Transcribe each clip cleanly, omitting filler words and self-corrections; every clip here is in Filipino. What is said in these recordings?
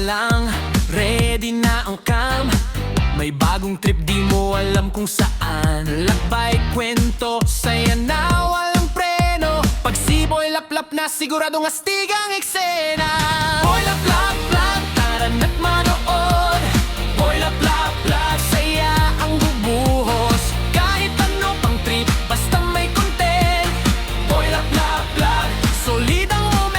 lang, ready na ang cam. May bagong trip, di mo alam kung saan. Lakbay, kwento, saya na walang preno. Pag siboy laplap na, siguradong astig ang eksena. Boy laplap lap, tara na't manood. Boy laplap lap, saya ang bubuhos. Kahit ano pang trip, basta may content. Boy laplap lap, solid ang moment.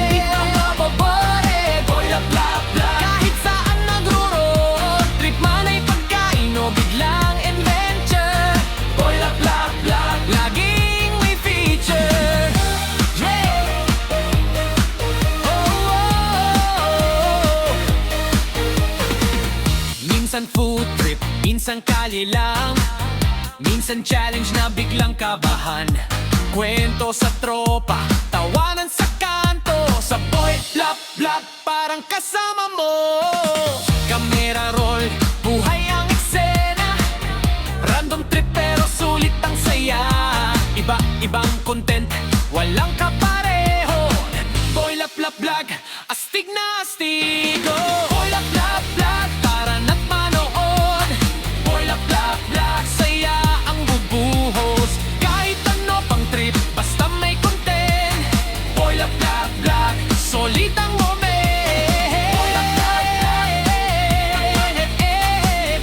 Hindi ka mababore. Boy laplap lap, kahit saan nagro-road trip, man ay pagkain o biglang adventure. Boy laplap lap, laging may feature. Yeah! Oh. Minsan food trip, minsan kali lang, minsan challenge na biglang kabahan. Kwento sa tropa, tawanan sa kanto. Sa boy lap lap, parang kasama mo. Camera roll, buhay ang eksena. Random trip pero sulit ang saya. Iba-ibang content, walang kapareho. Boy lap lap vlog, astig na astig. Oh. Boy lap lap vlog, tara na't manood. Boy lap lap vlog, saya ang bubuhos. Kahit ano pang trip, basta may content. Boy lap lap vlog, solid ang moment. Boy lap lap vlog,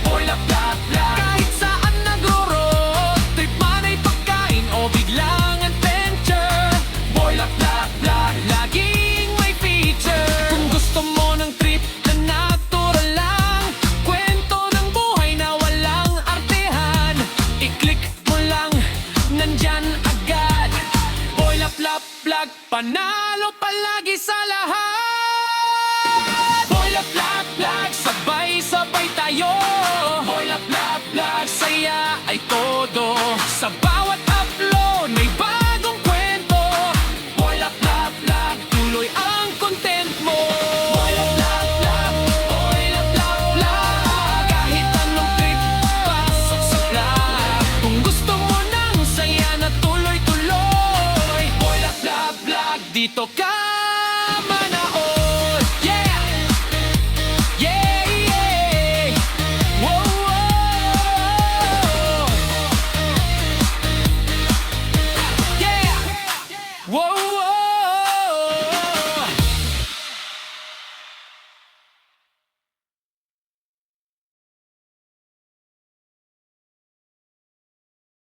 boy lap lap vlog. Kahit saan nagro-road trip, man ay pagkain o biglang adventure. Boy lap lap vlog, laging may feature. Kung gusto mo ng trip na natural lang, kwento ng buhay na walang artehan, i-click mo lang, nandyan agad. Boy lap lap vlog, panalo palagi sa lahat. Boy lap lap vlog, sabay-sabay tayo. Boy lap lap vlog, saya ay todo. Sabay